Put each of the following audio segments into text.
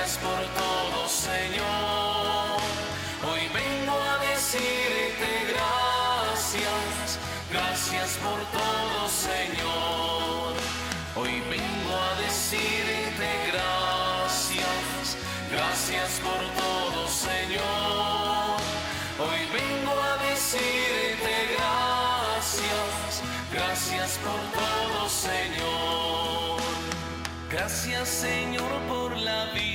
Gracias por todo, Señor. Hoy vengo a decirte gracias. Gracias por todo, Señor. Hoy vengo a decirte gracias. Gracias por todo, Señor. Hoy vengo a decirte gracias. Gracias por todo, Señor. Gracias, Señor, por la vida.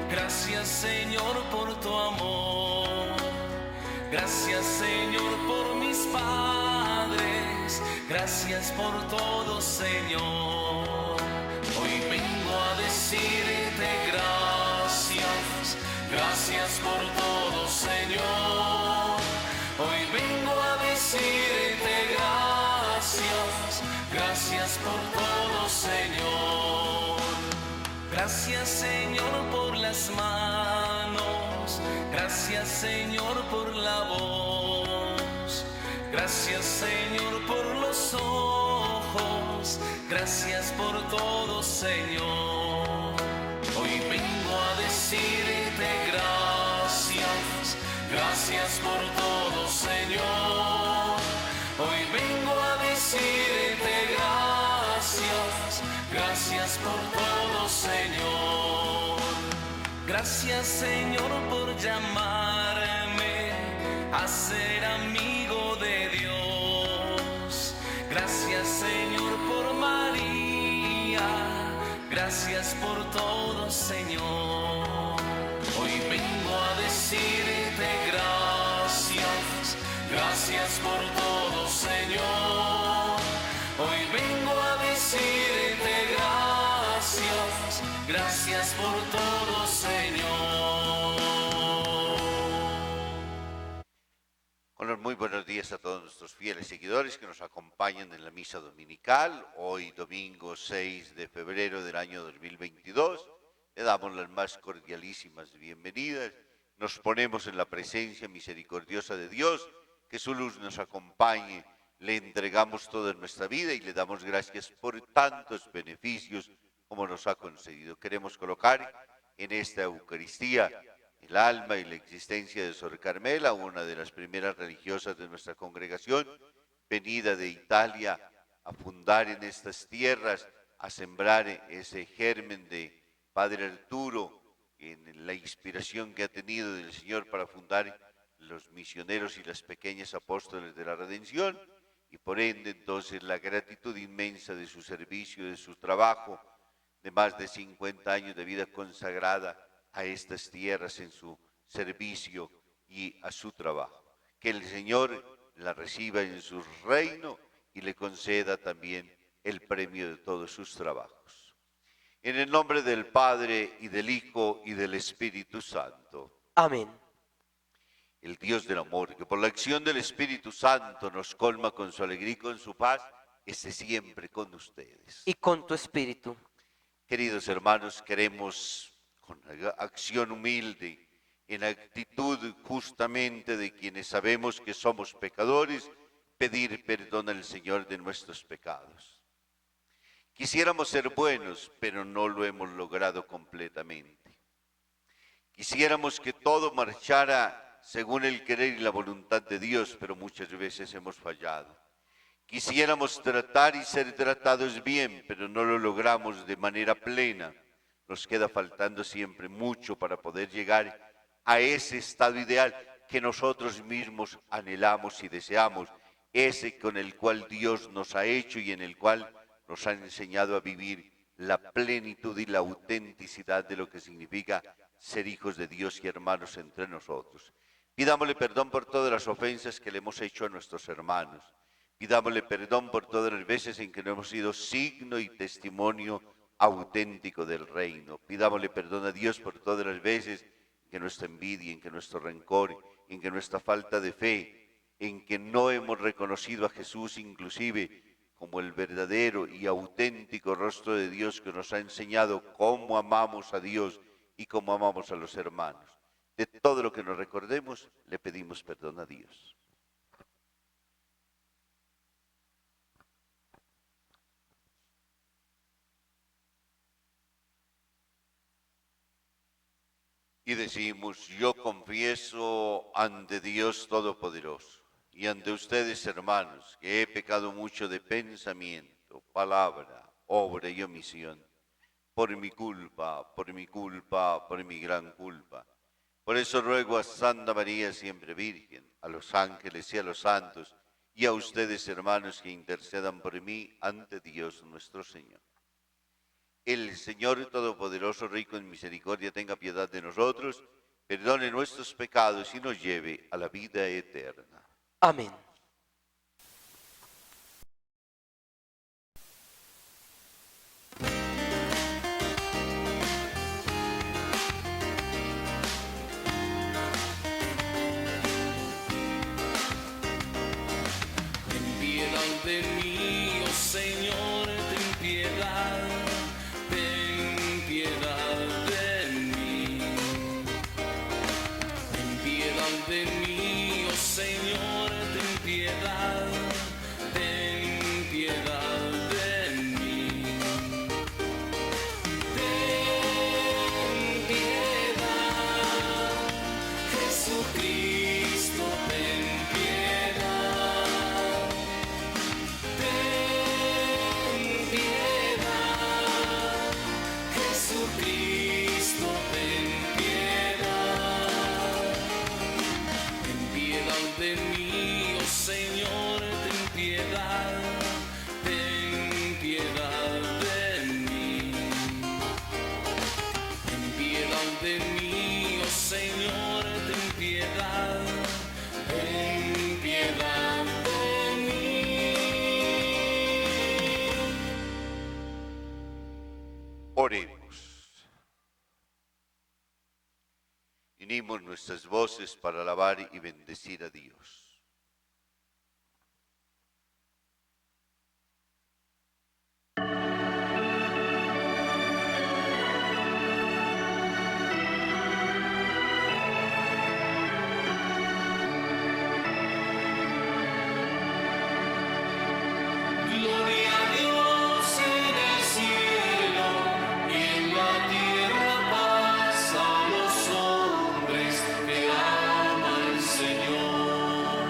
Gracias, Señor, por tu amor. Gracias, Señor, por mis padres. Gracias por todo, Señor. Hoy vengo a decirte gracias. Gracias por todo, Señor. Hoy vengo a decirte gracias. Gracias por todo, Señor. Gracias, Señor, por las manos. Gracias, Señor, por la voz. Gracias, Señor, por los ojos. Gracias por todo, Señor. Hoy vengo a decirte gracias. Gracias por todo, Señor. Hoy vengo a decirte gracias. Gracias por todo, Señor. Gracias, Señor, por llamarme a ser amigo de Dios. Gracias, Señor, por María. Gracias por todo, Señor. Hoy vengo a decirte gracias. Gracias por todo, Señor. Hoy vengo a decirte gracias. Gracias por todo, Señor. Hola, muy buenos días a todos nuestros fieles seguidores que nos acompañan en la misa dominical. Hoy, domingo 6 de febrero del año 2022, le damos las más cordialísimas bienvenidas. Nos ponemos en la presencia misericordiosa de Dios, que su luz nos acompañe. Le entregamos toda nuestra vida y le damos gracias por tantos beneficios como nos ha concedido. Queremos colocar en esta Eucaristía el alma y la existencia de Sor Carmela, una de las primeras religiosas de nuestra congregación, venida de Italia a fundar en estas tierras, a sembrar ese germen de Padre Arturo, en la inspiración que ha tenido del Señor para fundar los misioneros y las pequeñas apóstoles de la redención, y por ende entonces la gratitud inmensa de su servicio, de su trabajo, de más de 50 años de vida consagrada a estas tierras en su servicio y a su trabajo. Que el Señor la reciba en su reino y le conceda también el premio de todos sus trabajos. En el nombre del Padre, y del Hijo, y del Espíritu Santo. Amén. El Dios del amor, que por la acción del Espíritu Santo nos colma con su alegría y con su paz, esté siempre con ustedes. Y con tu espíritu. Queridos hermanos, queremos con acción humilde, en actitud justamente de quienes sabemos que somos pecadores, pedir perdón al Señor de nuestros pecados. Quisiéramos ser buenos, pero no lo hemos logrado completamente. Quisiéramos que todo marchara según el querer y la voluntad de Dios, pero muchas veces hemos fallado. Quisiéramos tratar y ser tratados bien, pero no lo logramos de manera plena. Nos queda faltando siempre mucho para poder llegar a ese estado ideal que nosotros mismos anhelamos y deseamos, ese con el cual Dios nos ha hecho y en el cual nos ha enseñado a vivir la plenitud y la autenticidad de lo que significa ser hijos de Dios y hermanos entre nosotros. Pidámosle perdón por todas las ofensas que le hemos hecho a nuestros hermanos. Pidámosle perdón por todas las veces en que no hemos sido signo y testimonio auténtico del reino. Pidámosle perdón a Dios por todas las veces en que nuestra envidia, en que nuestro rencor, en que nuestra falta de fe, en que no hemos reconocido a Jesús inclusive como el verdadero y auténtico rostro de Dios que nos ha enseñado cómo amamos a Dios y cómo amamos a los hermanos. De todo lo que nos recordemos, le pedimos perdón a Dios. Y decimos, yo confieso ante Dios Todopoderoso y ante ustedes, hermanos, que he pecado mucho de pensamiento, palabra, obra y omisión, por mi culpa, por mi culpa, por mi gran culpa. Por eso ruego a Santa María, siempre Virgen, a los ángeles y a los santos, y a ustedes, hermanos, que intercedan por mí ante Dios nuestro Señor. El Señor Todopoderoso, rico en misericordia, tenga piedad de nosotros, perdone nuestros pecados y nos lleve a la vida eterna. Amén. Ten piedad de mí, oh Señor, ten piedad de mí. Ten piedad de mí, oh Señor, ten piedad de mí. Ten piedad, Jesucristo, ten piedad. Ten piedad, Jesucristo, ten piedad. Ten piedad de mí, oh Señor, ten piedad de mí. Ten piedad de mí, oh Señor, ten piedad de mí. Oremos. Unimos nuestras voces para alabar y bendecir a Dios. Gloria a Dios en el cielo y en la tierra paz a los hombres que aman al Señor.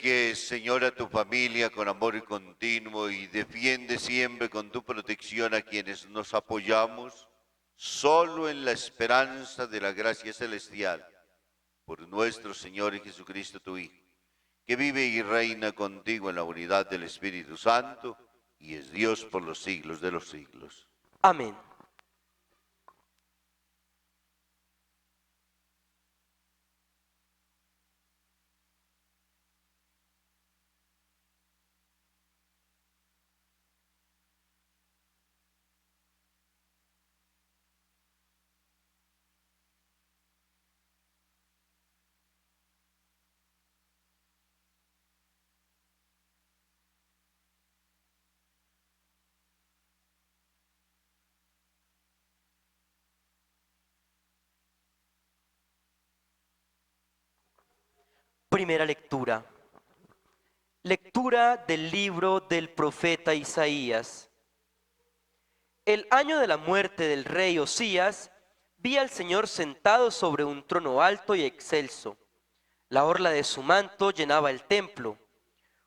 Protege, Señor, a tu familia con amor continuo y defiende siempre con tu protección a quienes nos apoyamos solo en la esperanza de la gracia celestial. Por nuestro Señor Jesucristo, tu Hijo, que vive y reina contigo en la unidad del Espíritu Santo y es Dios por los siglos de los siglos. Amén. Primera lectura. Lectura del libro del profeta Isaías. El año de la muerte del rey Osías, vi al Señor sentado sobre un trono alto y excelso. La orla de su manto llenaba el templo.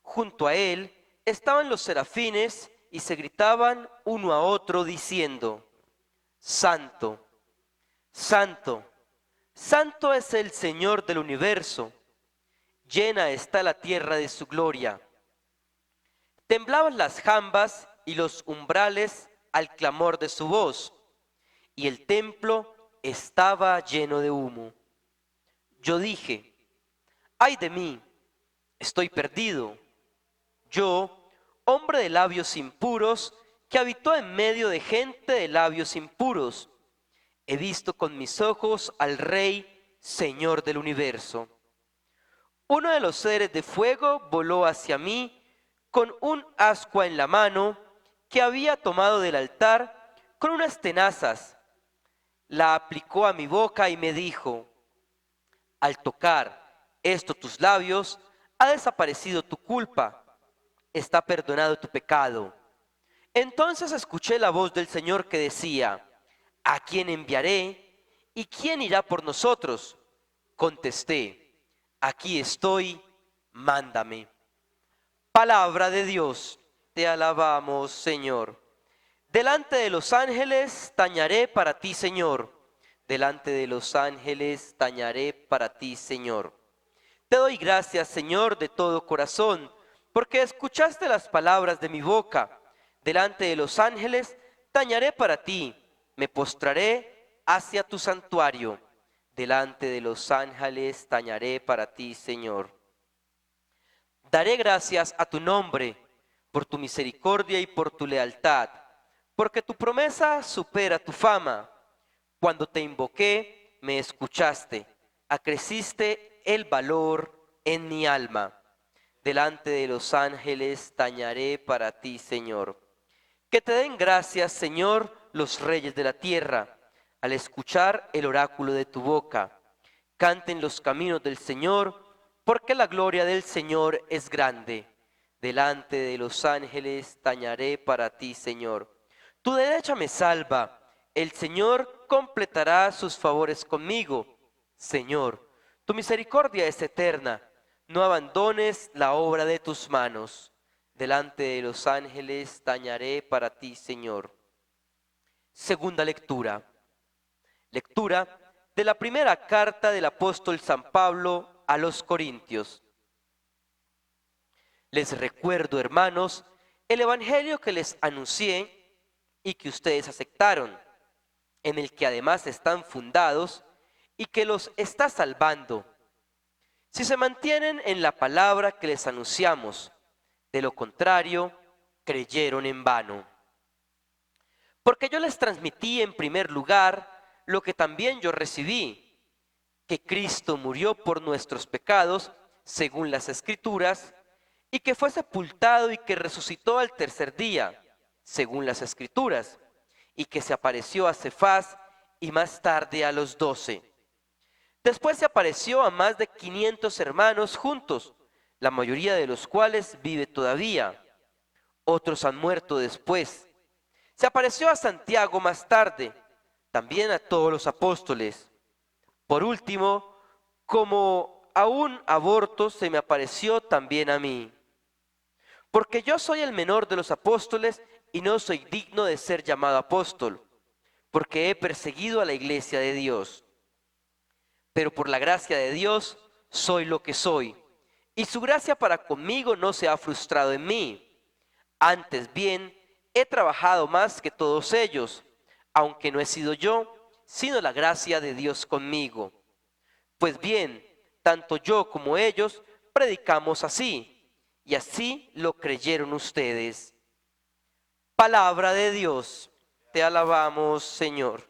Junto a él estaban los serafines y se gritaban uno a otro diciendo: Santo, Santo, Santo es el Señor del universo. Llena está la tierra de su gloria. Temblaban las jambas y los umbrales al clamor de su voz, y el templo estaba lleno de humo. Yo dije: ¡ay de mí! Estoy perdido. Yo, hombre de labios impuros, que habitó en medio de gente de labios impuros, he visto con mis ojos al Rey, Señor del universo. Uno de los seres de fuego voló hacia mí con un ascua en la mano que había tomado del altar con unas tenazas. La aplicó a mi boca y me dijo: al tocar esto tus labios, ha desaparecido tu culpa, está perdonado tu pecado. Entonces escuché la voz del Señor que decía: ¿a quién enviaré? ¿Y quién irá por nosotros? Contesté: aquí estoy, mándame. Palabra de Dios, te alabamos, Señor. Delante de los ángeles tañaré para ti, Señor. Delante de los ángeles tañaré para ti, Señor. Te doy gracias, Señor, de todo corazón, porque escuchaste las palabras de mi boca. Delante de los ángeles tañaré para ti, me postraré hacia tu santuario. Delante de los ángeles tañaré para ti, Señor. Daré gracias a tu nombre por tu misericordia y por tu lealtad, porque tu promesa supera tu fama. Cuando te invoqué, me escuchaste, acreciste el valor en mi alma. Delante de los ángeles tañaré para ti, Señor. Que te den gracias, Señor, los reyes de la tierra, al escuchar el oráculo de tu boca. Canten los caminos del Señor, porque la gloria del Señor es grande. Delante de los ángeles tañaré para ti, Señor. Tu derecha me salva, el Señor completará sus favores conmigo. Señor, tu misericordia es eterna, no abandones la obra de tus manos. Delante de los ángeles tañaré para ti, Señor. Segunda lectura. Lectura de la primera carta del apóstol San Pablo a los Corintios. Les recuerdo, hermanos, el evangelio que les anuncié y que ustedes aceptaron, en el que además están fundados y que los está salvando, si se mantienen en la palabra que les anunciamos. De lo contrario, creyeron en vano. Porque yo les transmití en primer lugar lo que también yo recibí, que Cristo murió por nuestros pecados, según las Escrituras, y que fue sepultado y que resucitó al tercer día, según las Escrituras, y que se apareció a Cefás y más tarde a los 12. Después se apareció a más de 500 hermanos juntos, la mayoría de los cuales vive todavía. Otros han muerto después. Se apareció a Santiago más tarde, también a todos los apóstoles. Por último, como aún aborto se me apareció también a mí. Porque yo soy el menor de los apóstoles y no soy digno de ser llamado apóstol, porque he perseguido a la iglesia de Dios. Pero por la gracia de Dios soy lo que soy, y su gracia para conmigo no se ha frustrado en mí. Antes bien, he trabajado más que todos ellos, aunque no he sido yo, sino la gracia de Dios conmigo. Pues bien, tanto yo como ellos predicamos así, y así lo creyeron ustedes. Palabra de Dios, te alabamos, Señor.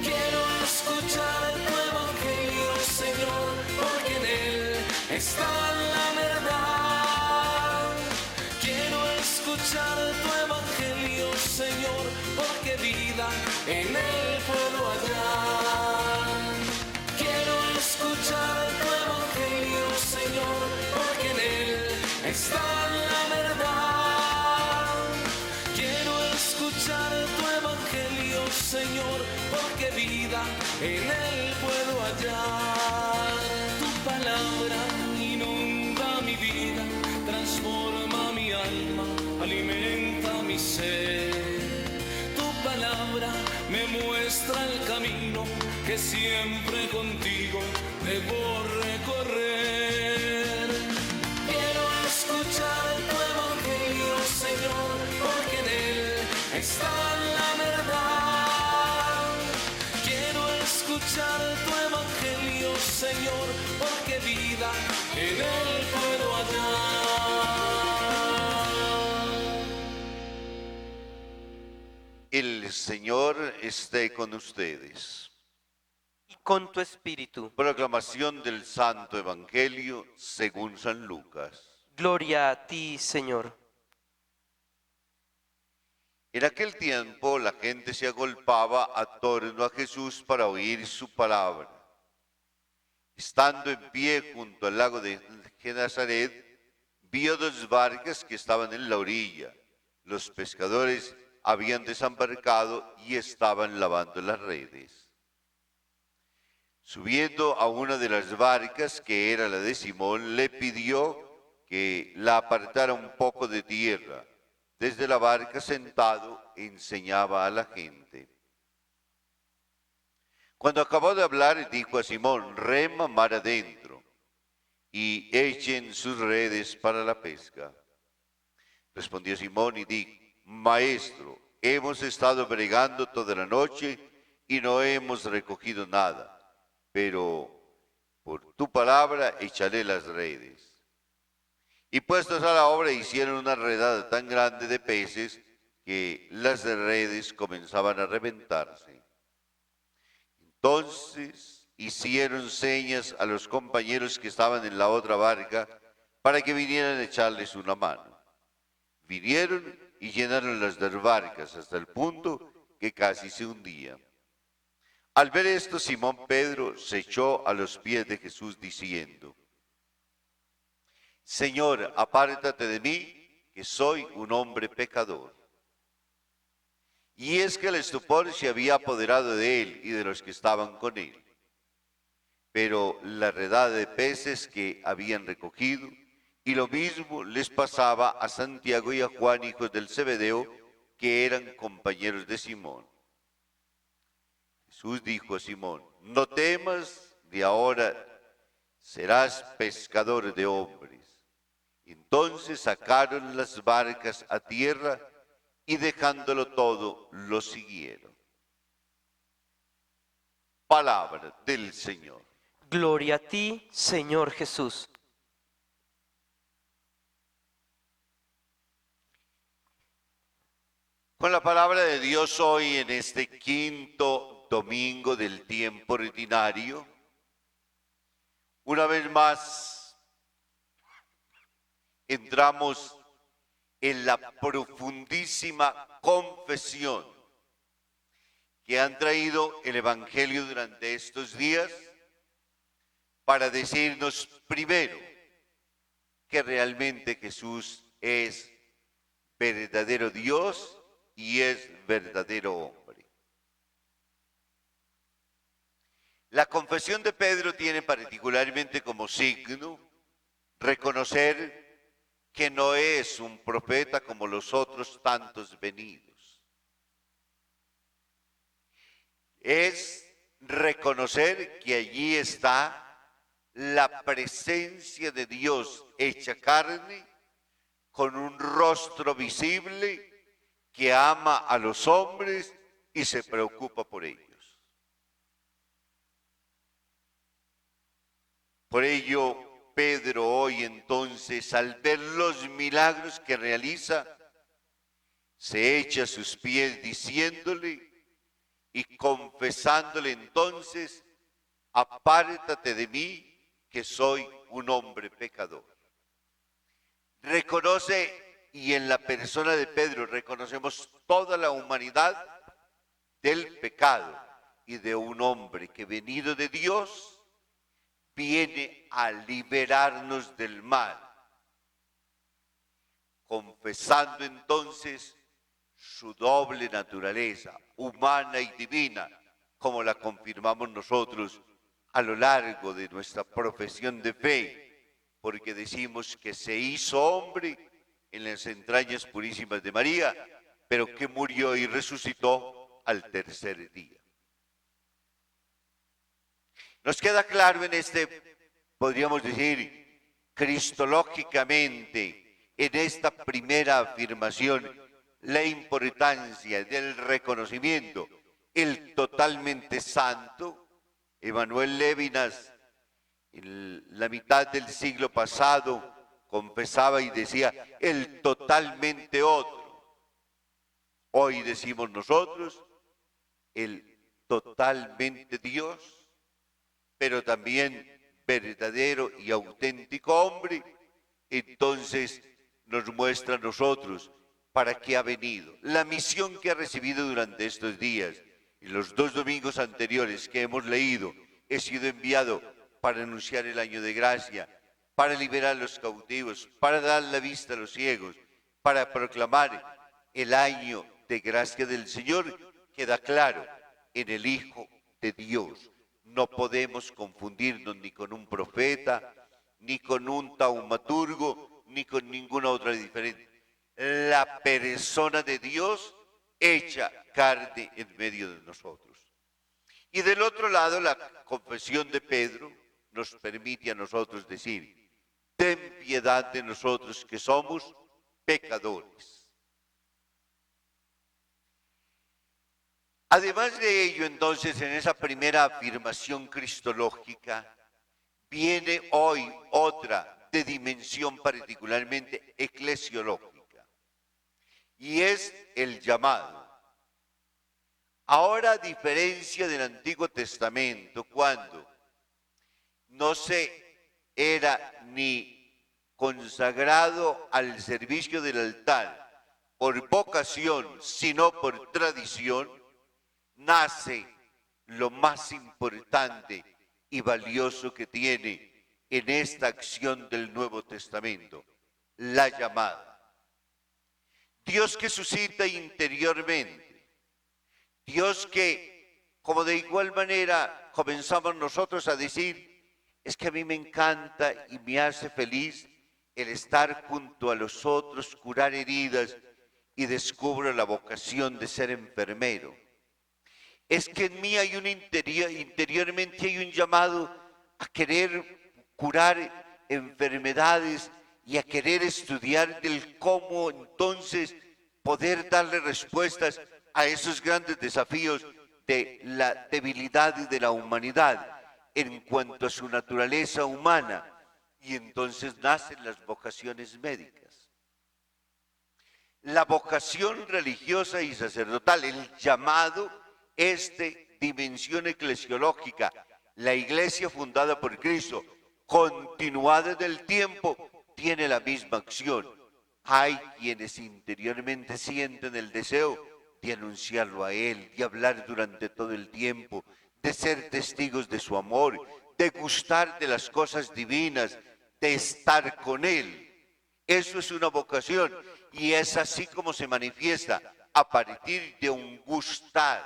Quiero escuchar tu evangelio, Señor, porque en él está la verdad. Quiero escuchar tu evangelio, Señor, porque vida en él puedo hallar. Quiero escuchar tu evangelio, Señor, porque en él está la verdad. Quiero escuchar tu evangelio, Señor, porque vida en él puedo hallar. Tu palabra inunda mi vida, transforma mi alma, alimenta mi ser. Tu palabra me muestra el camino que siempre contigo debo recorrer. Quiero escuchar tu evangelio, Señor, porque en él está la verdad. Quiero escuchar tu evangelio, Señor, porque vida en él puedo hallar. El Señor esté con ustedes. Y con tu espíritu. Proclamación del Santo Evangelio según San Lucas. Gloria a ti, Señor. En aquel tiempo la gente se agolpaba a torno a Jesús para oír su palabra. Estando en pie junto al lago de Genesaret, vio dos barcas que estaban en la orilla. Los pescadores habían desembarcado y estaban lavando las redes. Subiendo a una de las barcas, que era la de Simón, le pidió que la apartara un poco de tierra. Desde la barca sentado enseñaba a la gente. Cuando acabó de hablar, dijo a Simón: rema mar adentro y echen sus redes para la pesca. Respondió Simón y dijo: Maestro, hemos estado bregando toda la noche y no hemos recogido nada, pero por tu palabra echaré las redes. Y puestos a la obra hicieron una redada tan grande de peces que las redes comenzaban a reventarse. Entonces hicieron señas a los compañeros que estaban en la otra barca para que vinieran a echarles una mano. Vinieron y llenaron las dos barcas hasta el punto que casi se hundían. Al ver esto, Simón Pedro se echó a los pies de Jesús diciendo: Señor, apártate de mí, que soy un hombre pecador. Y es que el estupor se había apoderado de él y de los que estaban con él. Pero la redada de peces que habían recogido, y lo mismo les pasaba a Santiago y a Juan, hijos del Zebedeo, que eran compañeros de Simón. Jesús dijo a Simón: no temas, de ahora serás pescador de hombres. Entonces sacaron las barcas a tierra y dejándolo todo, lo siguieron. Palabra del Señor. Gloria a ti, Señor Jesús. Con la palabra de Dios hoy, en este quinto domingo del tiempo ordinario, una vez más entramos en la profundísima confesión que han traído el Evangelio durante estos días para decirnos primero que realmente Jesús es verdadero Dios y es verdadero hombre. La confesión de Pedro tiene particularmente como signo reconocer que no es un profeta como los otros tantos venidos. Es reconocer que allí está la presencia de Dios hecha carne, con un rostro visible que ama a los hombres y se preocupa por ellos. Por ello, Pedro hoy entonces, al ver los milagros que realiza, se echa a sus pies diciéndole y confesándole entonces: apártate de mí, que soy un hombre pecador. Reconoce, y en la persona de Pedro reconocemos toda la humanidad del pecado y de un hombre que, venido de Dios, viene a liberarnos del mal, confesando entonces su doble naturaleza, humana y divina, como la confirmamos nosotros a lo largo de nuestra profesión de fe, porque decimos que se hizo hombre en las entrañas purísimas de María, pero que murió y resucitó al tercer día. Nos queda claro en este, podríamos decir, cristológicamente, en esta primera afirmación, la importancia del reconocimiento, el totalmente santo. Emmanuel Levinas, en la mitad del siglo pasado, confesaba y decía, el totalmente otro. Hoy decimos nosotros, el totalmente Dios, pero también verdadero y auténtico hombre. Entonces nos muestra a nosotros para qué ha venido, la misión que ha recibido durante estos días. Y los 2 domingos anteriores que hemos leído, he sido enviado para anunciar el año de gracia, para liberar a los cautivos, para dar la vista a los ciegos, para proclamar el año de gracia del Señor. Queda claro, en el Hijo de Dios. No podemos confundirnos ni con un profeta, ni con un taumaturgo, ni con ninguna otra diferente. La persona de Dios hecha carne en medio de nosotros. Y del otro lado, la confesión de Pedro nos permite a nosotros decir: ten piedad de nosotros que somos pecadores. Además de ello, entonces, en esa primera afirmación cristológica, viene hoy otra de dimensión particularmente eclesiológica, y es el llamado. Ahora, a diferencia del Antiguo Testamento, cuando no se era ni consagrado al servicio del altar por vocación, sino por tradición, nace lo más importante y valioso que tiene en esta acción del Nuevo Testamento, la llamada. Dios que suscita interiormente, Dios que, como de igual manera comenzamos nosotros a decir, es que a mí me encanta y me hace feliz el estar junto a los otros, curar heridas, y descubro la vocación de ser enfermero. Es que en mí hay un interiormente hay un llamado a querer curar enfermedades y a querer estudiar del cómo entonces poder darle respuestas a esos grandes desafíos de la debilidad y de la humanidad en cuanto a su naturaleza humana. Y entonces nacen las vocaciones médicas. La vocación religiosa y sacerdotal, el llamado, dimensión eclesiológica, la iglesia fundada por Cristo, continuada en el tiempo, tiene la misma acción. Hay quienes interiormente sienten el deseo de anunciarlo a Él, de hablar durante todo el tiempo, de ser testigos de su amor, de gustar de las cosas divinas, de estar con Él. Eso es una vocación y es así como se manifiesta a partir de un gustar,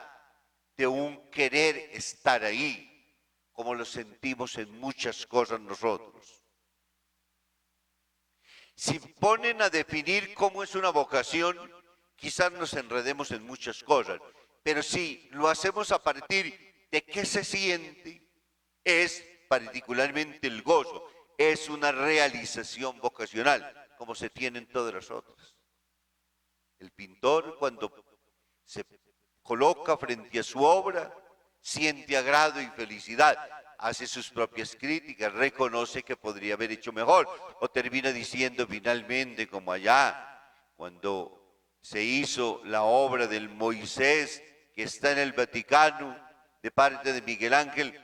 de un querer estar ahí, como lo sentimos en muchas cosas nosotros. Si ponen a definir cómo es una vocación, quizás nos enredemos en muchas cosas, pero si lo hacemos a partir de qué se siente, es particularmente el gozo, es una realización vocacional, como se tienen todas las otras. El pintor, cuando se coloca frente a su obra, siente agrado y felicidad, hace sus propias críticas, reconoce que podría haber hecho mejor, o termina diciendo finalmente, como allá, cuando se hizo la obra del Moisés, que está en el Vaticano, de parte de Miguel Ángel,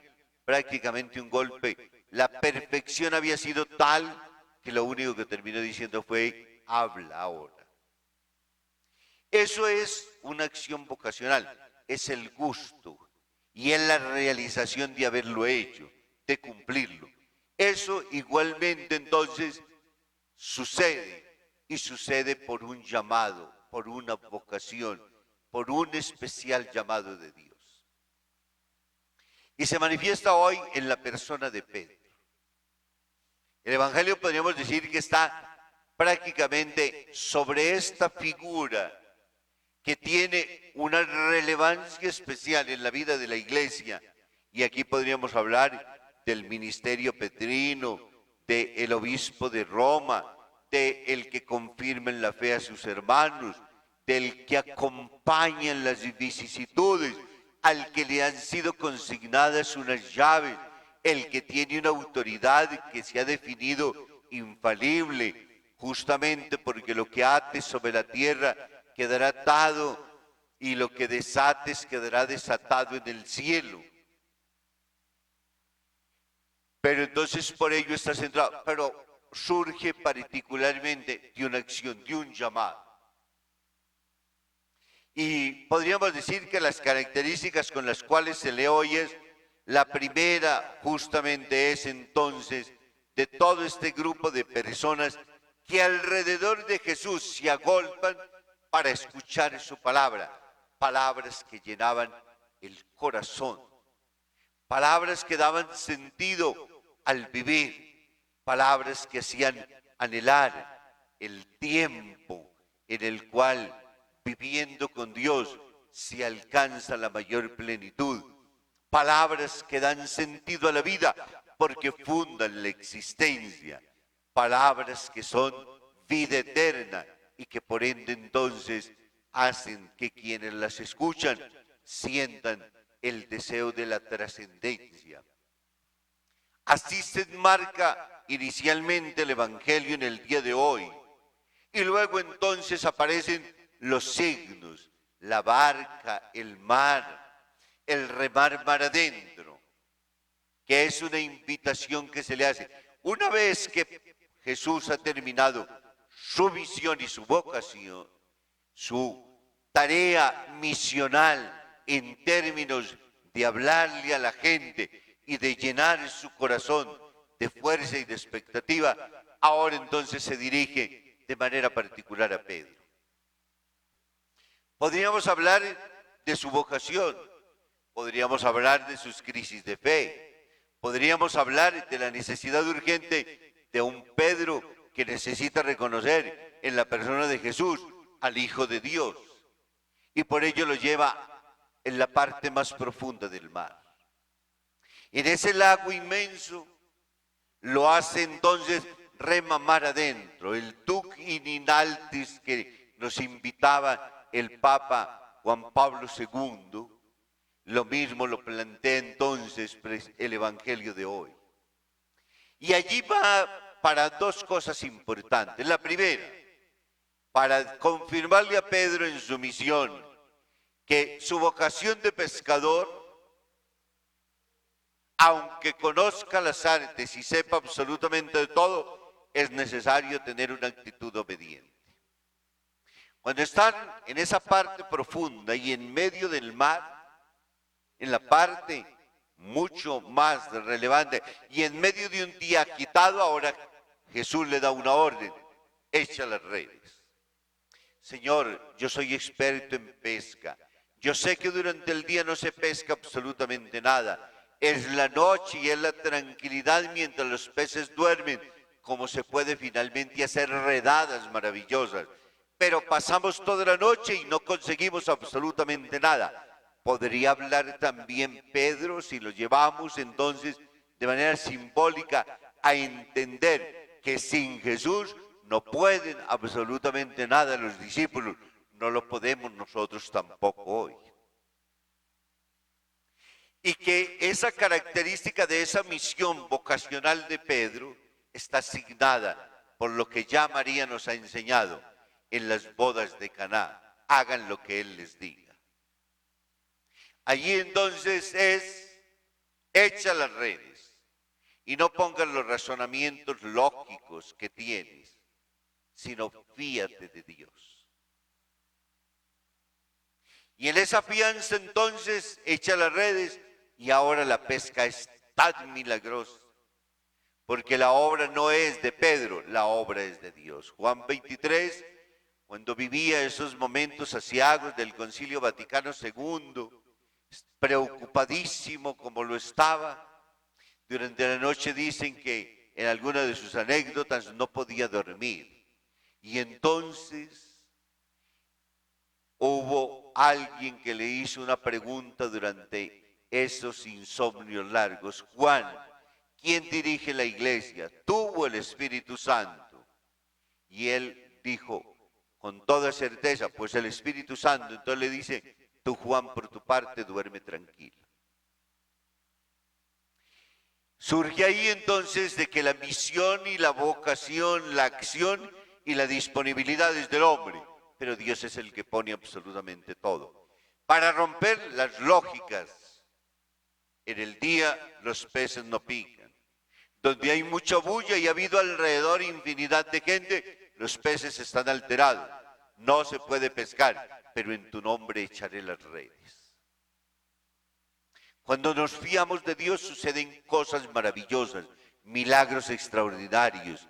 prácticamente un golpe. La perfección había sido tal que lo único que terminó diciendo fue, habla ahora. Eso es una acción vocacional, es el gusto y es la realización de haberlo hecho, de cumplirlo. Eso igualmente entonces sucede y sucede por un llamado, por una vocación, por un especial llamado de Dios. Y se manifiesta hoy en la persona de Pedro. El Evangelio podríamos decir que está prácticamente sobre esta figura que tiene una relevancia especial en la vida de la Iglesia. Y aquí podríamos hablar del ministerio petrino, del obispo de Roma, del que confirma en la fe a sus hermanos, del que acompaña en las vicisitudes, al que le han sido consignadas unas llaves, el que tiene una autoridad que se ha definido infalible, justamente porque lo que ates sobre la tierra quedará atado y lo que desates quedará desatado en el cielo. Pero entonces por ello está centrado, pero surge particularmente de una acción, de un llamado. Y podríamos decir que las características con las cuales se le oye es, la primera justamente es entonces de todo este grupo de personas que alrededor de Jesús se agolpan para escuchar su palabra, palabras que llenaban el corazón, palabras que daban sentido al vivir, palabras que hacían anhelar el tiempo en el cual viviendo con Dios se alcanza la mayor plenitud, palabras que dan sentido a la vida porque fundan la existencia, palabras que son vida eterna y que por ende entonces hacen que quienes las escuchan sientan el deseo de la trascendencia. Así se enmarca inicialmente el Evangelio en el día de hoy. Y luego entonces aparecen los signos, la barca, el mar, el remar mar adentro, que es una invitación que se le hace. Una vez que Jesús ha terminado su misión y su vocación, su tarea misional en términos de hablarle a la gente y de llenar su corazón de fuerza y de expectativa, ahora entonces se dirige de manera particular a Pedro. Podríamos hablar de su vocación, podríamos hablar de sus crisis de fe, podríamos hablar de la necesidad urgente de un Pedro que necesita reconocer en la persona de Jesús al Hijo de Dios y por ello lo lleva en la parte más profunda del mar. En ese lago inmenso lo hace entonces remamar adentro, el tuc in altis que nos invitaba el Papa Juan Pablo II, lo mismo lo plantea entonces el Evangelio de hoy. Y allí va para dos cosas importantes. La primera, para confirmarle a Pedro en su misión que su vocación de pescador, aunque conozca las artes y sepa absolutamente de todo, es necesario tener una actitud obediente. Cuando están en esa parte profunda y en medio del mar, en la parte mucho más relevante, y en medio de un día agitado, ahora Jesús le da una orden: echa las redes. Señor, yo soy experto en pesca. Yo sé que durante el día no se pesca absolutamente nada. Es la noche y es la tranquilidad mientras los peces duermen, como se puede finalmente hacer redadas maravillosas. Pero pasamos toda la noche y no conseguimos absolutamente nada. Podría hablar también Pedro si lo llevamos entonces de manera simbólica a entender que sin Jesús no pueden absolutamente nada los discípulos, no lo podemos nosotros tampoco hoy. Y que esa característica de esa misión vocacional de Pedro está asignada por lo que ya María nos ha enseñado en las bodas de Caná: hagan lo que Él les diga. Allí entonces es: echa las redes y no pongas los razonamientos lógicos que tienes, sino fíate de Dios. Y en esa fianza entonces echa las redes, y ahora la pesca es tan milagrosa, porque la obra no es de Pedro, la obra es de Dios. Juan 23, cuando vivía esos momentos aciagos del Concilio Vaticano II, preocupadísimo como lo estaba, durante la noche dicen que en alguna de sus anécdotas no podía dormir. Y entonces hubo alguien que le hizo una pregunta durante esos insomnios largos: Juan, ¿quién dirige la iglesia, tú o el Espíritu Santo? Y él dijo con toda certeza: pues el Espíritu Santo. Entonces le dice: tú, Juan, por tu parte duerme tranquilo. Surge ahí entonces de que la misión y la vocación, la acción y la disponibilidad es del hombre, pero Dios es el que pone absolutamente todo. Para romper las lógicas, en el día los peces no pican. Donde hay mucha bulla y ha habido alrededor infinidad de gente, los peces están alterados. No se puede pescar, pero en tu nombre echaré las redes. Cuando nos fiamos de Dios suceden cosas maravillosas, milagros extraordinarios.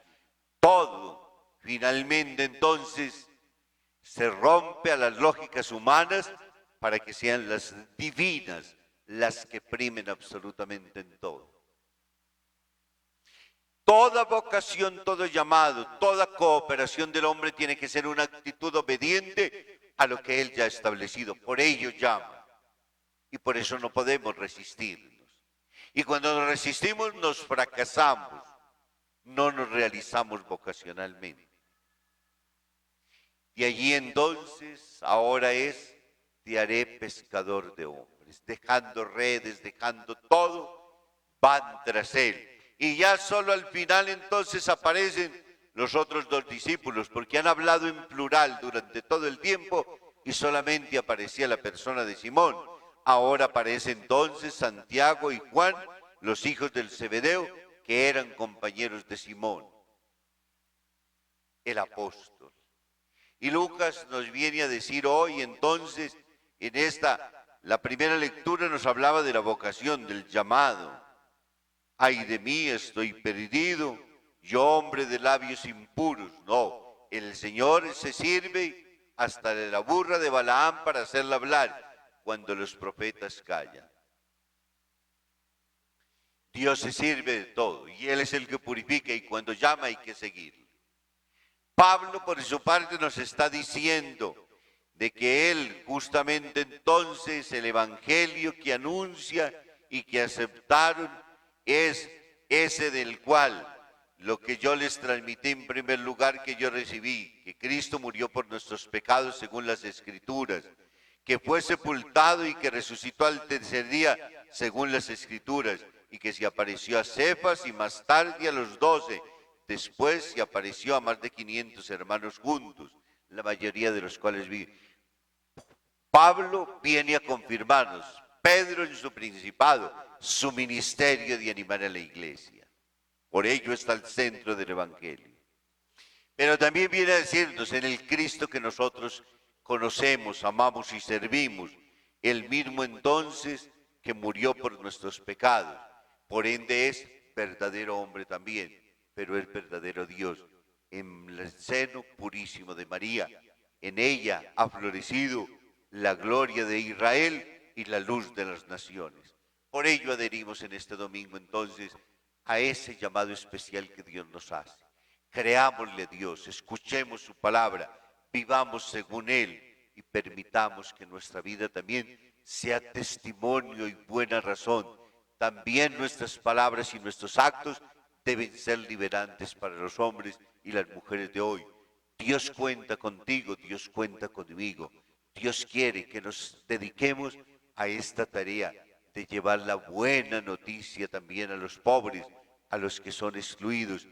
Todo finalmente entonces se rompe a las lógicas humanas para que sean las divinas las que primen absolutamente en todo. Toda vocación, todo llamado, toda cooperación del hombre tiene que ser una actitud obediente a lo que Él ya ha establecido. Por ello llama. Y por eso no podemos resistirnos. Y cuando nos resistimos nos fracasamos, no nos realizamos vocacionalmente. Y allí entonces ahora es: te haré pescador de hombres. Dejando redes, dejando todo, van tras Él. Y ya solo al final entonces aparecen los otros dos discípulos, porque han hablado en plural durante todo el tiempo y solamente aparecía la persona de Simón. Ahora aparece entonces Santiago y Juan, los hijos del Zebedeo, que eran compañeros de Simón, el apóstol. Y Lucas nos viene a decir hoy entonces, en la primera lectura nos hablaba de la vocación, del llamado. Ay de mí, estoy perdido, yo hombre de labios impuros. No, el Señor se sirve hasta de la burra de Balaam para hacerla hablar cuando los profetas callan. Dios se sirve de todo y Él es el que purifica, y cuando llama hay que seguirlo. Pablo por su parte nos está diciendo de que él justamente entonces el evangelio que anuncia y que aceptaron es ese del cual lo que yo les transmití en primer lugar que yo recibí, que Cristo murió por nuestros pecados según las Escrituras, que fue sepultado y que resucitó al tercer día según las Escrituras, y que se apareció a Cefas y más tarde a los 12, después se apareció a más de 500 hermanos juntos, la mayoría de los cuales viven. Pablo viene a confirmarnos, Pedro en su principado, su ministerio de animar a la iglesia. Por ello está el centro del evangelio. Pero también viene a decirnos en el Cristo que nosotros conocemos, amamos y servimos, el mismo entonces que murió por nuestros pecados. Por ende es verdadero hombre también, pero es verdadero Dios. En el seno purísimo de María, en ella ha florecido la gloria de Israel y la luz de las naciones. Por ello adherimos en este domingo entonces a ese llamado especial que Dios nos hace. Creámosle a Dios, escuchemos su palabra, vivamos según Él y permitamos que nuestra vida también sea testimonio y buena razón. También nuestras palabras y nuestros actos deben ser liberantes para los hombres y las mujeres de hoy. Dios cuenta contigo, Dios cuenta conmigo. Dios quiere que nos dediquemos a esta tarea de llevar la buena noticia también a los pobres, a los que son excluidos,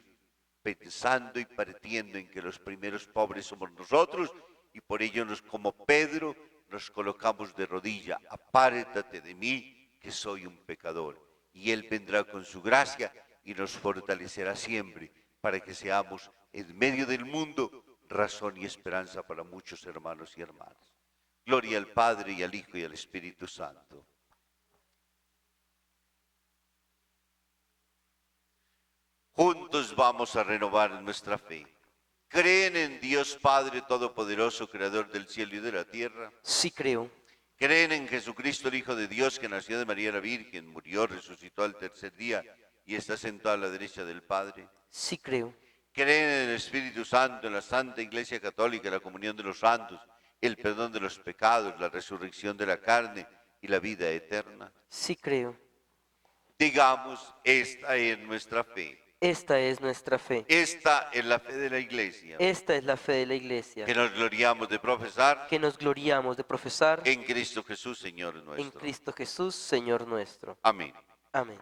pensando y partiendo en que los primeros pobres somos nosotros y por ello como Pedro nos colocamos de rodilla, apártate de mí que soy un pecador. Y Él vendrá con su gracia y nos fortalecerá siempre para que seamos en medio del mundo razón y esperanza para muchos hermanos y hermanas. Gloria al Padre y al Hijo y al Espíritu Santo. Juntos vamos a renovar nuestra fe. ¿Creen en Dios Padre Todopoderoso, Creador del cielo y de la tierra? Sí creo. ¿Creen en Jesucristo, el Hijo de Dios, que nació de María la Virgen, murió, resucitó al tercer día y está sentado a la derecha del Padre? Sí creo. ¿Creen en el Espíritu Santo, en la Santa Iglesia Católica, la comunión de los santos, el perdón de los pecados, la resurrección de la carne y la vida eterna? Sí creo. Digamos, esta es nuestra fe. Esta es nuestra fe. Esta es la fe de la Iglesia, Esta es la fe de la Iglesia, que nos gloriamos de profesar que nos gloriamos de profesar en Cristo Jesús, Señor en nuestro. Cristo Jesús, Señor nuestro. Amén. Amén.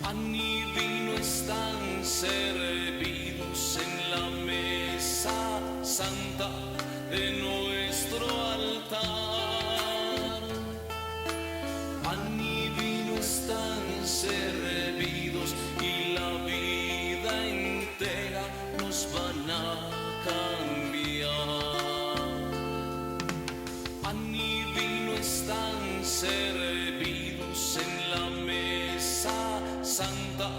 Pan y vino están servidos en la mesa santa de nuestro altar. Pan y vino están servidos y la vida entera nos van a cambiar. Pan y vino están servidos en la mesa santa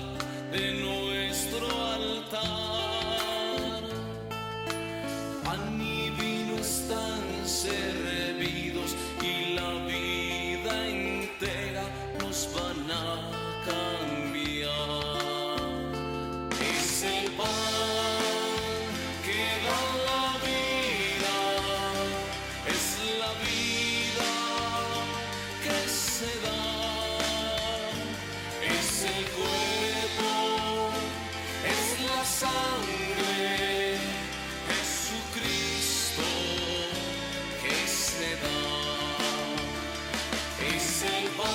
de nuestro altar. Pan y vino están servidos y la vida entera nos van a cambiar. Es el pan que da la vida, es la vida que se da. Es el cuerpo, es la sangre, Jesucristo que se da. Es el pan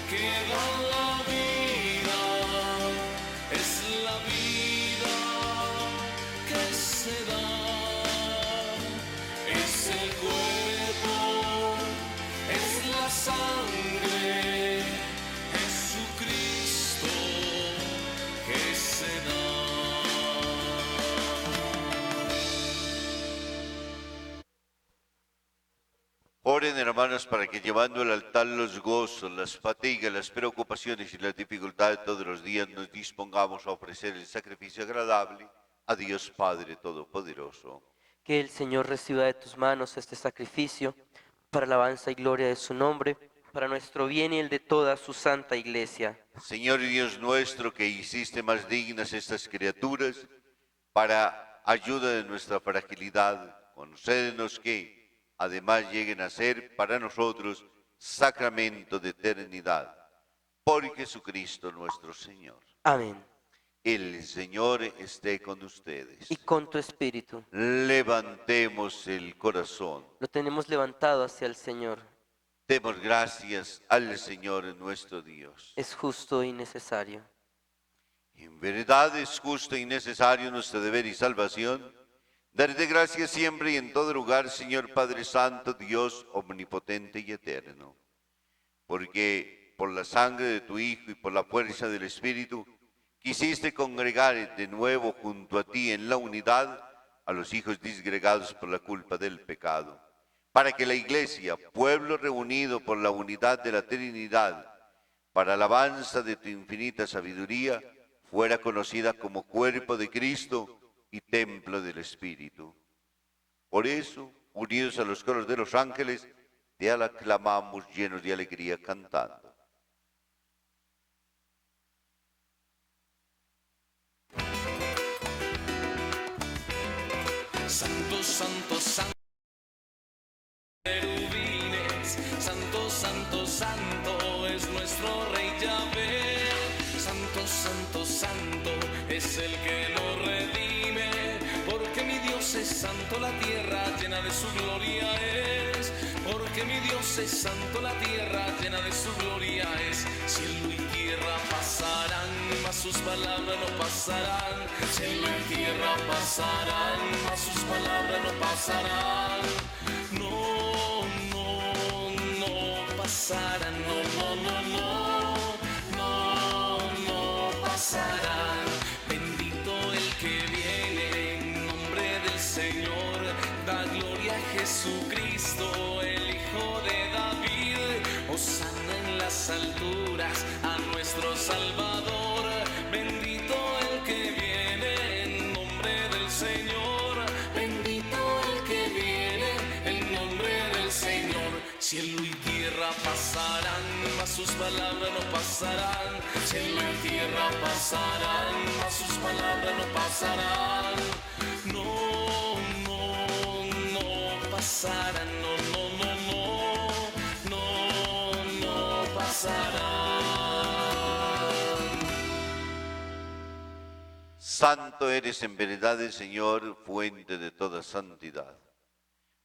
que da la vida, es la vida que se da. Es el cuerpo, es la sangre, Jesucristo que se da. Oren, hermanos, para que llevando al altar los gozos, las fatigas, las preocupaciones y las dificultades de todos los días, nos dispongamos a ofrecer el sacrificio agradable a Dios Padre Todopoderoso. Que el Señor reciba de tus manos este sacrificio para alabanza y gloria de su nombre, para nuestro bien y el de toda su santa Iglesia. Señor y Dios nuestro, que hiciste más dignas estas criaturas, para ayuda de nuestra fragilidad, concédenos que además lleguen a ser para nosotros sacramento de eternidad. Por Jesucristo nuestro Señor. Amén. El Señor esté con ustedes. Y con tu espíritu. Levantemos el corazón. Lo tenemos levantado hacia el Señor. Demos gracias al Señor nuestro Dios. Es justo y necesario. En verdad es justo y necesario nuestro deber y salvación darte gracias siempre y en todo lugar, Señor Padre Santo, Dios omnipotente y eterno, porque por la sangre de tu Hijo y por la fuerza del Espíritu quisiste congregar de nuevo junto a ti en la unidad a los hijos disgregados por la culpa del pecado, para que la Iglesia, pueblo reunido por la unidad de la Trinidad, para alabanza de tu infinita sabiduría, fuera conocida como cuerpo de Cristo y templo del Espíritu. Por eso, unidos a los coros de los ángeles, te aclamamos llenos de alegría cantando. Santo, santo, santo, querubines, santo, santo, santo es nuestro Rey Yahvé. Santo, santo, santo es el que nos redime, porque mi Dios es santo, la tierra llena de su gloria es. Porque mi Dios es santo, la tierra llena de su gloria es. Cielo y tierra pasarán, mas sus palabras no pasarán. Cielo y tierra pasarán, mas sus palabras no pasarán. No, no, no pasarán, no, no, no, no, no, no pasarán. Bendito el que viene en nombre del Señor, da gloria a Jesucristo, el Hijo de David. Hosana en las alturas a nuestro Salvador. Bendito el que viene en nombre del Señor. Bendito el que viene en nombre del Señor. Cielo y tierra pasarán, mas sus palabras no pasarán. Cielo y tierra pasarán, mas sus palabras no pasarán. No, no, no pasarán, no, no, no, no, no, no pasarán. Santo eres en verdad, Señor, fuente de toda santidad.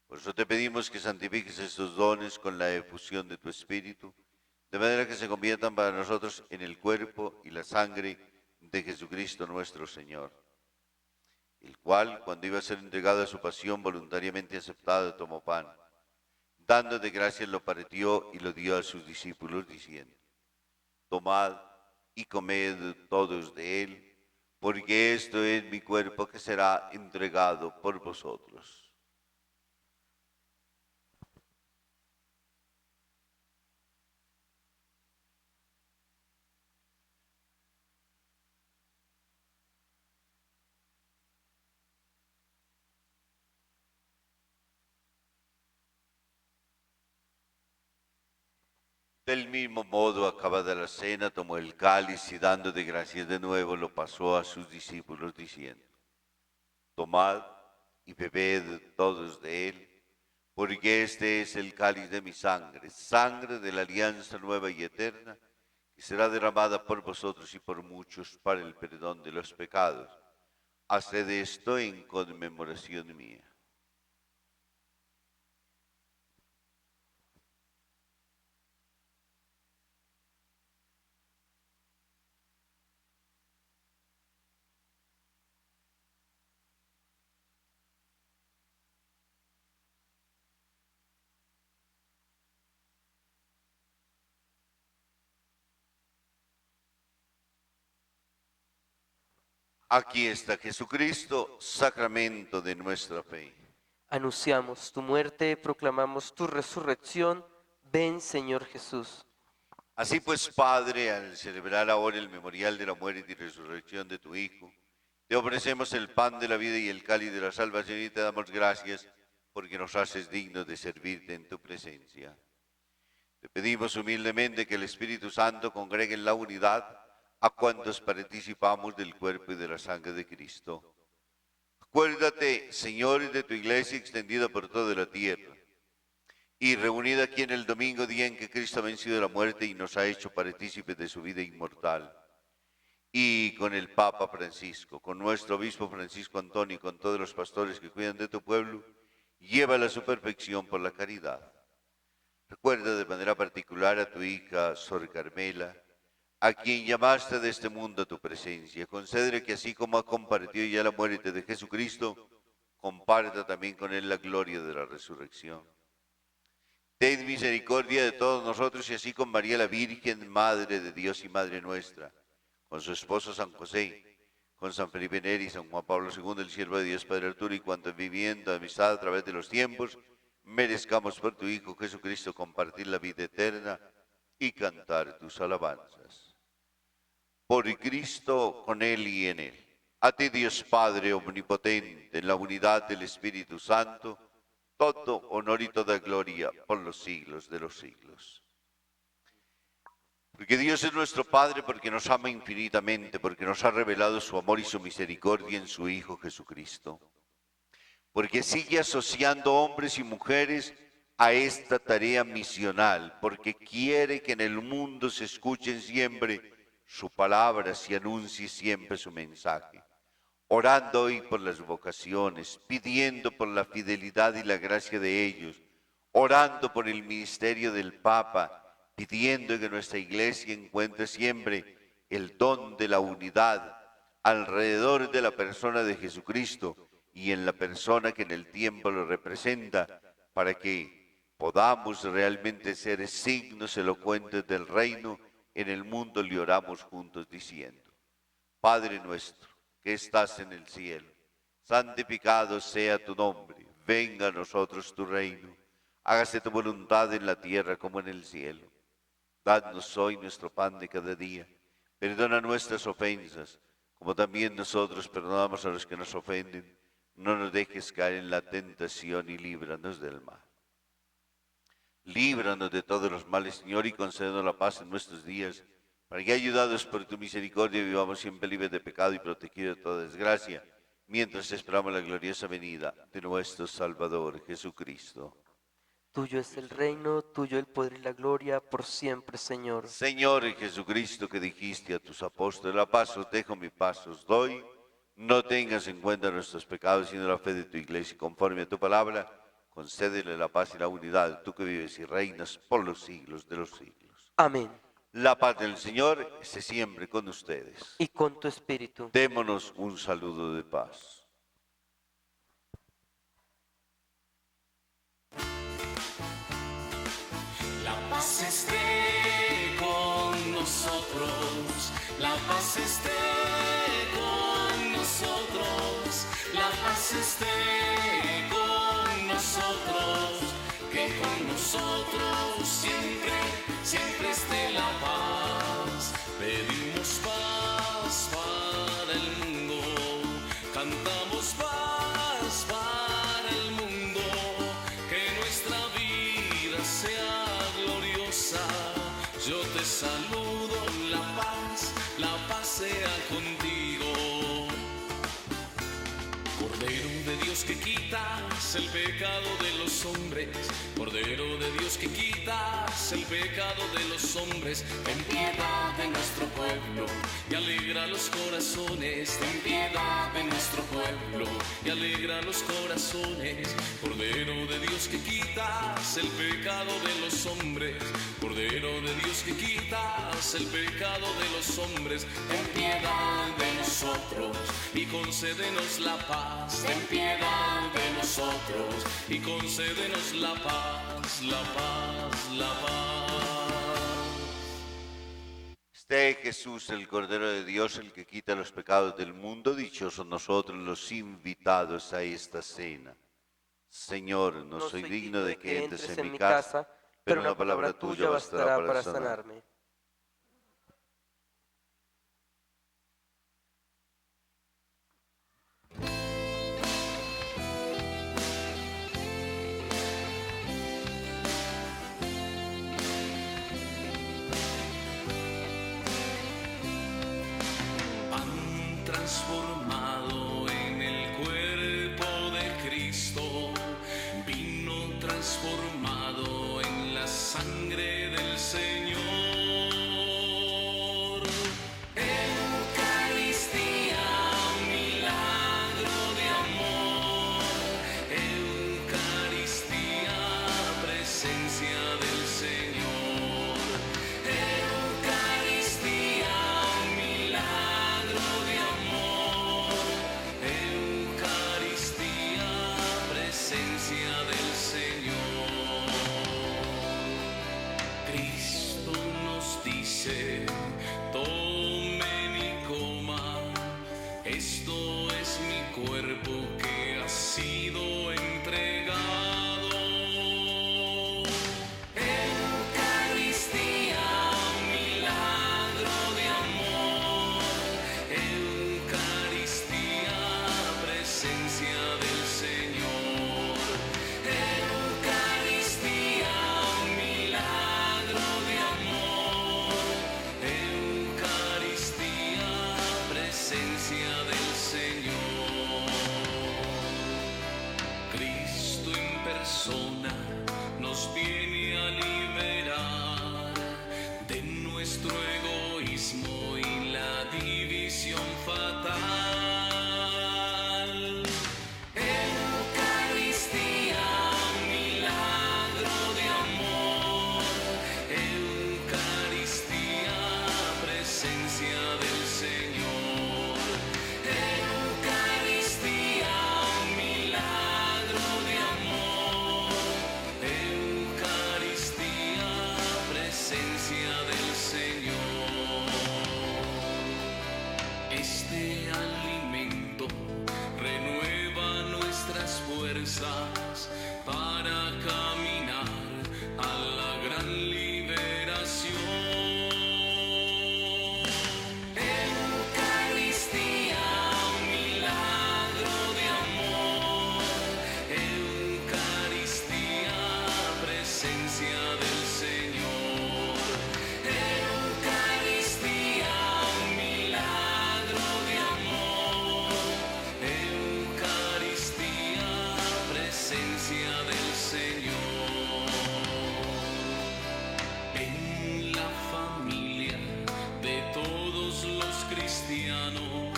Por eso te pedimos que santifiques estos dones con la efusión de tu Espíritu, de manera que se conviertan para nosotros en el cuerpo y la sangre de Jesucristo nuestro Señor, el cual, cuando iba a ser entregado a su pasión voluntariamente aceptada, tomó pan. Dando de gracias lo partió y lo dio a sus discípulos, diciendo: Tomad y comed todos de él, porque esto es mi cuerpo que será entregado por vosotros. Del mismo modo, acabada la cena, tomó el cáliz y dando de gracias de nuevo, lo pasó a sus discípulos, diciendo: Tomad y bebed todos de él, porque este es el cáliz de mi sangre, sangre de la alianza nueva y eterna, que será derramada por vosotros y por muchos para el perdón de los pecados. Haced esto en conmemoración mía. Aquí está Jesucristo, sacramento de nuestra fe. Anunciamos tu muerte, proclamamos tu resurrección. Ven, Señor Jesús. Así pues, Padre, al celebrar ahora el memorial de la muerte y resurrección de tu Hijo, te ofrecemos el pan de la vida y el cáliz de la salvación y te damos gracias porque nos haces dignos de servirte en tu presencia. Te pedimos humildemente que el Espíritu Santo congregue en la unidad a cuantos participamos del cuerpo y de la sangre de Cristo. Acuérdate, Señor, de tu iglesia extendida por toda la tierra y reunida aquí en el domingo, día en que Cristo ha vencido la muerte y nos ha hecho partícipes de su vida inmortal. Y con el Papa Francisco, con nuestro obispo Francisco Antonio y con todos los pastores que cuidan de tu pueblo, llévala a su perfección por la caridad. Recuerda de manera particular a tu hija Sor Carmela, a quien llamaste de este mundo a tu presencia. Concédele que así como ha compartido ya la muerte de Jesucristo, comparta también con él la gloria de la resurrección. Ten misericordia de todos nosotros y así con María la Virgen, Madre de Dios y Madre nuestra, con su esposo San José, con San Felipe Neri, San Juan Pablo II, el siervo de Dios Padre Arturo, y cuantos viviendo amistad a través de los tiempos, merezcamos por tu Hijo Jesucristo compartir la vida eterna y cantar tus alabanzas. Por Cristo, con Él y en Él. A ti, Dios Padre omnipotente, en la unidad del Espíritu Santo, todo honor y toda gloria por los siglos de los siglos. Porque Dios es nuestro Padre, porque nos ama infinitamente, porque nos ha revelado su amor y su misericordia en su Hijo Jesucristo. Porque sigue asociando hombres y mujeres a esta tarea misional, porque quiere que en el mundo se escuchen siempre su palabra, se anuncie siempre su mensaje. Orando hoy por las vocaciones, pidiendo por la fidelidad y la gracia de ellos, orando por el ministerio del Papa, pidiendo que nuestra Iglesia encuentre siempre el don de la unidad alrededor de la persona de Jesucristo y en la persona que en el tiempo lo representa, para que podamos realmente ser signos elocuentes del reino en el mundo. Le oramos juntos diciendo: Padre nuestro, que estás en el cielo, santificado sea tu nombre, venga a nosotros tu reino, hágase tu voluntad en la tierra como en el cielo. Danos hoy nuestro pan de cada día, perdona nuestras ofensas, como también nosotros perdonamos a los que nos ofenden. No nos dejes caer en la tentación y líbranos del mal. Líbranos de todos los males, Señor, y concédenos la paz en nuestros días, para que, ayudados por tu misericordia, vivamos siempre libres de pecado y protegidos de toda desgracia, mientras esperamos la gloriosa venida de nuestro Salvador Jesucristo. Tuyo es el reino, tuyo el poder y la gloria, por siempre, Señor. Señor Jesucristo, que dijiste a tus apóstoles: la paz os dejo, mi paz os doy. No tengas en cuenta nuestros pecados, sino la fe de tu Iglesia. Conforme a tu palabra, concédele la paz y la unidad, tú que vives y reinas por los siglos de los siglos. Amén. La paz del Señor esté siempre con ustedes. Y con tu espíritu. Démonos un saludo de paz. La paz esté con nosotros, la paz esté con nosotros, la paz esté con nosotros, que con nosotros siempre, siempre esté la paz. Pedimos paz para el mundo, cantamos paz para el mundo, que nuestra vida sea gloriosa. Yo te saludo, la paz sea contigo. Cordero de Dios que quitas el pecado de los hombres, Cordero de Dios que quitas el pecado de los hombres, ten piedad de nuestro pueblo y alegra los corazones, ten piedad de nuestro pueblo y alegra los corazones. Cordero de Dios que quitas el pecado de los hombres, Cordero de Dios que quitas el pecado de los hombres, ten piedad de nosotros y concédenos la paz, ten piedad de nosotros y concédenos la paz, la paz, la paz. Esté Jesús, el Cordero de Dios, el que quita los pecados del mundo. Dichosos nosotros los invitados a esta cena. Señor, no soy digno de que entres en mi casa, pero una palabra tuya bastará para sanarme. Transformado en el cuerpo de Cristo, vino transformado en la sangre del Señor. Eucaristía, milagro de amor, Eucaristía, presencia del Señor, Eucaristía. presencia del Señor. Eucaristía, milagro de amor. Eucaristía, presencia del Señor. Este alimento renueva nuestras fuerzas para caminar a la gran liberación. Eucaristía, milagro de amor. Eucaristía, presencia del Señor. Eucaristía, milagro de amor. Eucaristía, presencia del Señor. En la familia de todos los cristianos,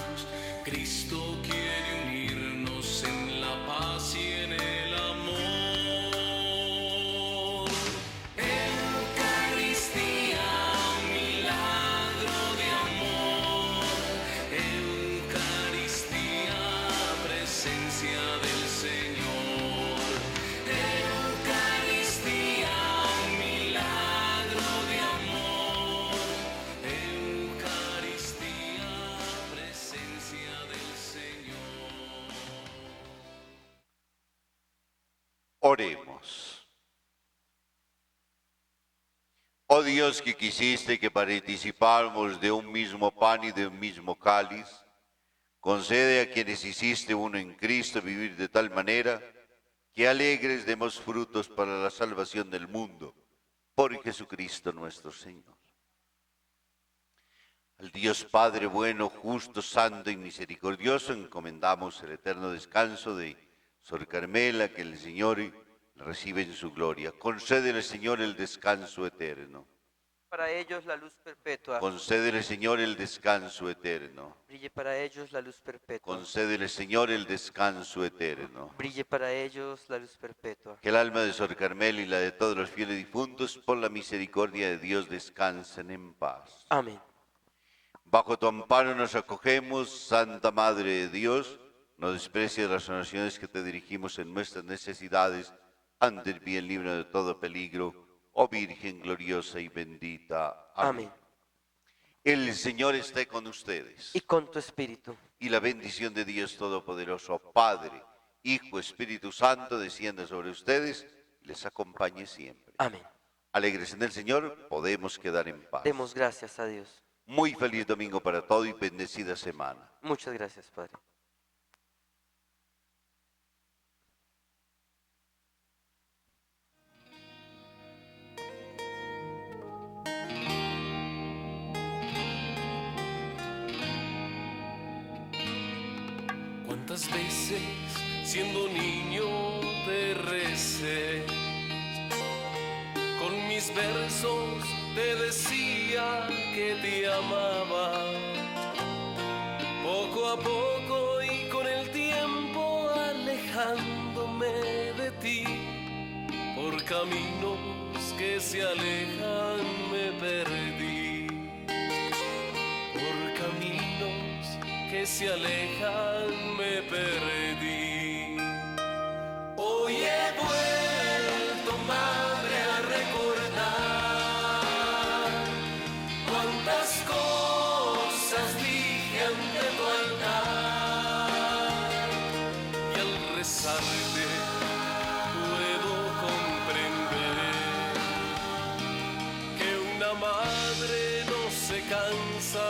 Cristo quiere unirnos en la paz y en el amor. Eucaristía, milagro de amor. Eucaristía, presencia del Señor. Eucaristía, milagro de amor. Eucaristía, presencia del Señor. Oremos. Oh Dios, que quisiste que participáramos de un mismo pan y de un mismo cáliz, concede a quienes hiciste uno en Cristo vivir de tal manera que alegres demos frutos para la salvación del mundo, por Jesucristo nuestro Señor. Al Dios Padre bueno, justo, santo y misericordioso, encomendamos el eterno descanso de Sor Carmela, que el Señor recibe en su gloria. Concédele, Señor, el descanso eterno. Para ellos la luz perpetua. Concédele, Señor, el descanso eterno. Brille para ellos la luz perpetua. Concédele, Señor, el descanso eterno. Brille para ellos la luz perpetua. Que el alma de Sor Carmela y la de todos los fieles difuntos, por la misericordia de Dios, descansen en paz. Amén. Bajo tu amparo nos acogemos, Santa Madre de Dios. No desprecies las oraciones que te dirigimos en nuestras necesidades. Antes bien, libre de todo peligro, oh Virgen gloriosa y bendita. Amén. El Señor esté con ustedes. Y con tu espíritu. Y la bendición de Dios Todopoderoso, Padre, Hijo, Espíritu Santo, descienda sobre ustedes y les acompañe siempre. Amén. Alegres en el Señor, podemos quedar en paz. Demos gracias a Dios. Muy feliz domingo para todos y bendecida semana. Muchas gracias, Padre. ¿Cuántas veces siendo niño te recé? Con mis versos te decía que te amaba. Poco a poco y con el tiempo alejándome de ti, por caminos que se alejan me perdí. Por caminos que se alejan me perdí. Hoy he vuelto, madre, a recordar cuántas cosas dije ante tu altar, y al rezarte puedo comprender que una madre no se cansa